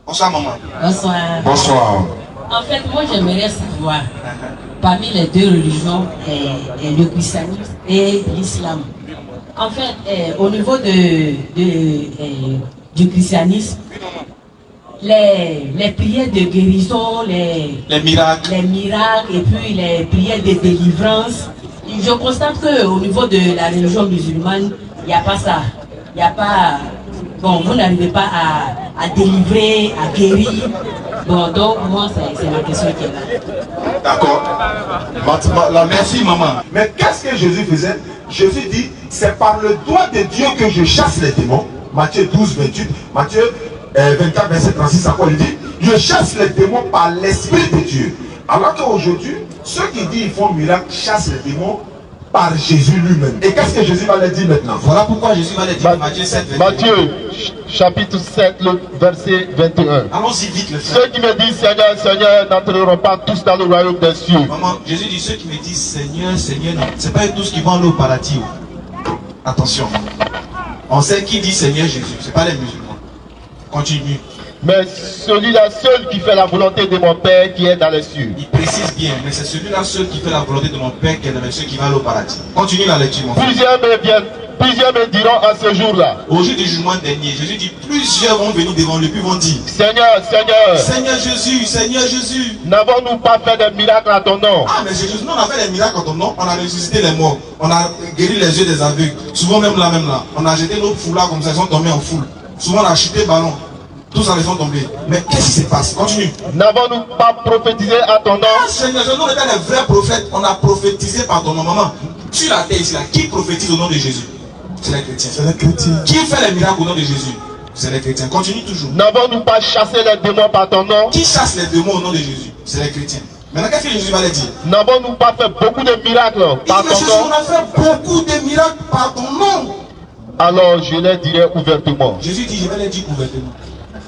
Bonsoir maman. Bonsoir. Bonsoir. En fait, moi j'aimerais savoir, parmi les deux religions, le christianisme et l'islam. En fait, au niveau du christianisme, les prières de guérison, les miracles et puis les prières de délivrance, je constate qu'au niveau de la religion musulmane, il n'y a pas ça. Il n'y a pas... Bon, vous n'arrivez pas à délivrer, à guérir. Bon, donc moi, c'est la question qui est là. D'accord. Merci maman. Mais qu'est-ce que Jésus faisait? Jésus dit, c'est par le doigt de Dieu que je chasse les démons. Matthieu 12, 28. Matthieu 24, verset 36, encore il dit, je chasse les démons par l'Esprit de Dieu. Alors qu'aujourd'hui, ceux qui disent qu'ils font miracle chassent les démons par Jésus lui-même. Et qu'est-ce que Jésus va leur dire maintenant? Voilà pourquoi Jésus va leur dire Matthieu 7, 21. Matthieu, chapitre 7, le verset 21. Allons-y vite, le frère. Ceux qui me disent Seigneur, Seigneur, n'entreront pas tous dans le royaume des cieux. Maman, Jésus dit ceux qui me disent Seigneur, Seigneur, c'est pas tous qui vont aller au paradis. Attention. On sait qui dit Seigneur Jésus, c'est pas les musulmans. Continue. Mais celui-là seul qui fait la volonté de mon Père qui est dans les cieux. Il précise bien, mais c'est celui-là seul qui fait la volonté de mon Père qui est dans les cieux qui va aller au paradis. Continue la lecture, mon frère. Plusieurs me diront à ce jour-là. Au jour du jugement dernier, Jésus dit plusieurs vont venir devant lui, puis vont dire Seigneur, Seigneur, Seigneur Jésus, n'avons-nous pas fait des miracles à ton nom? Ah, mais Jésus, nous on a fait des miracles à ton nom, on a ressuscité les morts, on a guéri les yeux des aveugles, souvent même là, on a jeté nos foulards comme ça, ils sont tombés en foule. Souvent on a chuté ballon. Tous en sont tombés. Mais qu'est-ce qui se passe? Continue. N'avons-nous pas prophétisé à ton nom? Ah, Seigneur, nous on était les vrais prophètes. On a prophétisé par ton nom. Maman, sur la terre ici, là, qui prophétise au nom de Jésus? C'est les chrétiens. C'est les chrétiens. Qui fait les miracles au nom de Jésus? C'est les chrétiens. Continue toujours. N'avons-nous pas chassé les démons par ton nom? Qui chasse les démons au nom de Jésus? C'est les chrétiens. Maintenant, qu'est-ce que Jésus va leur dire? N'avons-nous pas fait beaucoup de miracles par ton nom? On a fait beaucoup de miracles par ton nom. Alors je les dirai ouvertement. Jésus dit, je vais les dire ouvertement.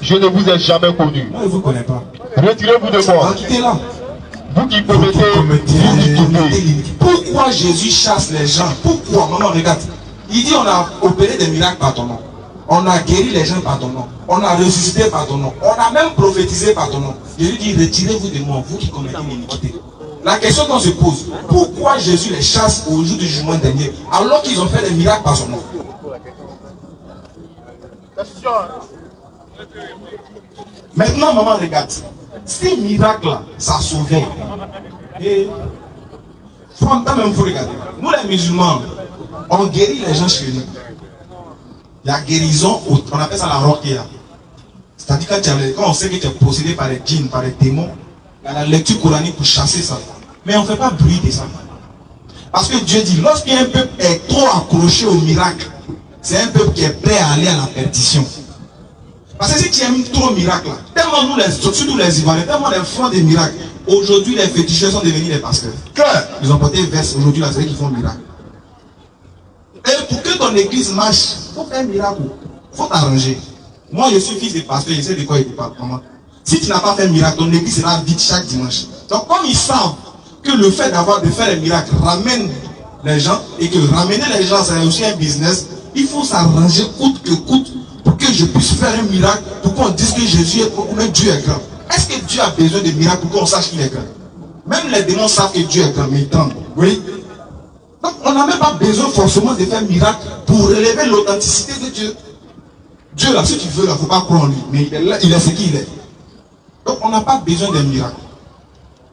Je ne vous ai jamais connu. Moi, je ne vous connais pas. Retirez-vous de moi. Quittez-la. Vous qui commettez l'iniquité. Pourquoi Jésus chasse les gens? Pourquoi? Maman, regarde. Il dit, on a opéré des miracles par ton nom. On a guéri les gens par ton nom. On a ressuscité par ton nom. On a même prophétisé par ton nom. Jésus dit, retirez-vous de moi, vous qui commettez l'iniquité. La question qu'on se pose, pourquoi Jésus les chasse au jour du jugement dernier, alors qu'ils ont fait des miracles par son nom? Maintenant, maman, regarde. Ces miracles-là, ça sauvait. Et franchement, même, il faut regarder. Nous, les musulmans, on guérit les gens chez nous. La guérison, on appelle ça la roquia. C'est-à-dire quand on sait que tu es possédé par les djinns, par les démons, il y a la lecture coranique pour chasser ça. Mais on ne fait pas bruit de ça. Parce que Dieu dit, lorsqu'un peuple est trop accroché au miracle, c'est un peuple qui est prêt à aller à la perdition. Parce que si tu aimes trop miracle, tellement nous, surtout les Ivoiriens, tellement les francs des miracles, aujourd'hui les féticheurs sont devenus des pasteurs. Ils ont porté veste aujourd'hui, là, c'est eux qui font miracle. Et pour que ton église marche, il faut faire un miracle. Il faut t'arranger. Moi, je suis fils de pasteur, je sais de quoi il parle. Si tu n'as pas fait un miracle, ton église sera vide chaque dimanche. Donc, comme ils savent que le fait de faire un miracle ramène les gens, et que ramener les gens, c'est aussi un business, il faut s'arranger coûte que coûte pour que je puisse faire un miracle, pour qu'on dise que Jésus est grand, mais Dieu est grand. Est-ce que Dieu a besoin de miracles pour qu'on sache qu'il est grand? Même les démons savent que Dieu est grand, mais ils tremblent. Oui? Donc, on n'a même pas besoin forcément de faire un miracle pour relever l'authenticité de Dieu. Dieu, là, si tu veux, il ne faut pas croire en lui, mais il est là, il est ce qu'il est. Donc, on n'a pas besoin d'un miracle.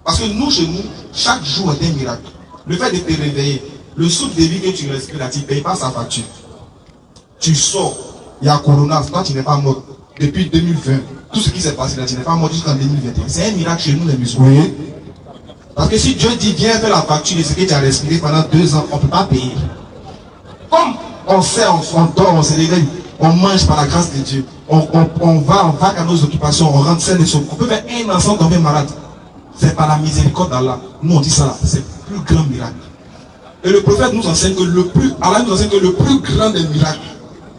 Parce que nous, chez nous, chaque jour est un miracle. Le fait de te réveiller, le souffle de vie que tu respires là, tu ne payes pas sa facture. Tu sors, il y a Corona, toi tu n'es pas mort. Depuis 2020, tout ce qui s'est passé là, tu n'es pas mort jusqu'en 2021. C'est un miracle chez nous les musulmans. Oui. Parce que si Dieu dit viens faire la facture de ce que tu as respiré pendant 2 ans, on ne peut pas payer. Comme on sait, on dort, on se réveille, on mange par la grâce de Dieu. On va à nos occupations, on rentre sain et sauf. On peut faire un enfant tomber malade. C'est par la miséricorde d'Allah. Nous on dit ça là, c'est le plus grand miracle. Et le prophète nous enseigne que Allah nous enseigne que le plus grand des miracles,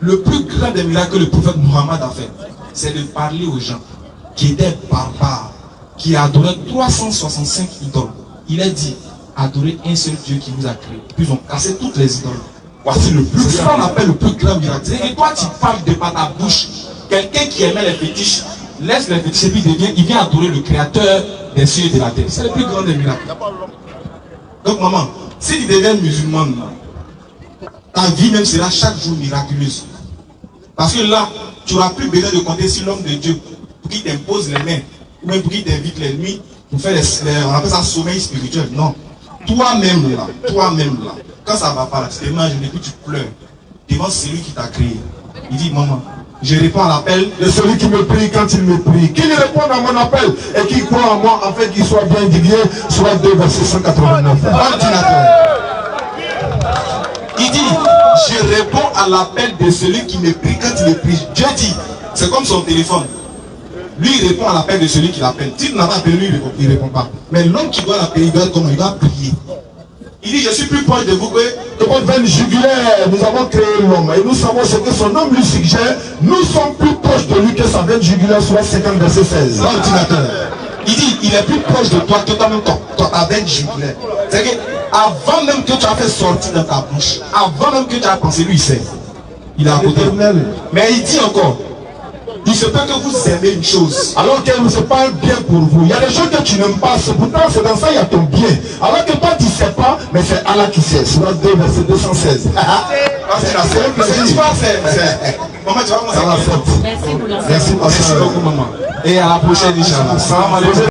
le plus grand des miracles que le prophète Muhammad a fait, c'est de parler aux gens qui étaient barbares, qui adoraient 365 idoles. Il a dit, adorez un seul Dieu qui vous a créé. Puis ils ont cassé toutes les idoles. Voici le plus grand. C'est ça qu'on appelle le plus grand miracle. Et toi tu parles de par ta bouche, quelqu'un qui aimait les fétiches, laisse les fétiches et puis il vient adorer le créateur des cieux et de la terre. C'est le plus grand des miracles. Donc maman, si tu deviens musulmane, ta vie même sera chaque jour miraculeuse. Parce que là, tu n'auras plus besoin de compter sur l'homme de Dieu pour qu'il t'impose les mains, ou même pour qu'il t'invite les nuits, pour faire on appelle ça sommeil spirituel. Non. Toi-même là, quand ça va pas là, tu te manges et puis tu pleures devant celui qui t'a créé. Il dit, maman, je réponds à l'appel de celui qui me prie quand il me prie. Qu'il réponde à mon appel et qui croit en moi, en fait, qu'il soit bien indigné. Soit 2 verset 189. Ordinateur. Il dit, je réponds à l'appel de celui qui me prie quand il me prie. Dieu dit, c'est comme son téléphone. Lui, il répond à l'appel de celui qui l'appelle. Si tu n'as pas appelé, lui, il ne répond pas. Mais l'homme qui doit l'appeler, il doit prier. Il dit, je suis plus proche de vous que de votre veine jugulaire. Nous avons créé l'homme et nous savons ce que son homme lui suggère. Nous sommes plus proches de lui que sa veine jugulaire, soit 50 verset 16. L'ordinateur. Il dit, il est plus proche de toi que toi-même, ta veine jugulaire. C'est-à-dire qu'avant même que tu as fait sortir dans ta bouche, avant même que tu as pensé, lui, il sait. Il est à côté. Mais il dit encore, il se peut que vous aimez une chose. Alors qu'elle ne se parle bien pour vous. Il y a des choses que tu n'aimes pas. Pourtant, c'est dans ça il y a ton bien. Alors que toi, tu ne sais pas, mais c'est Allah qui sait. Surat 2, verset 216. Maman, tu vas commencer. Merci pour l'enseignement. Merci beaucoup, maman. Et à la prochaine, Inch'Allah.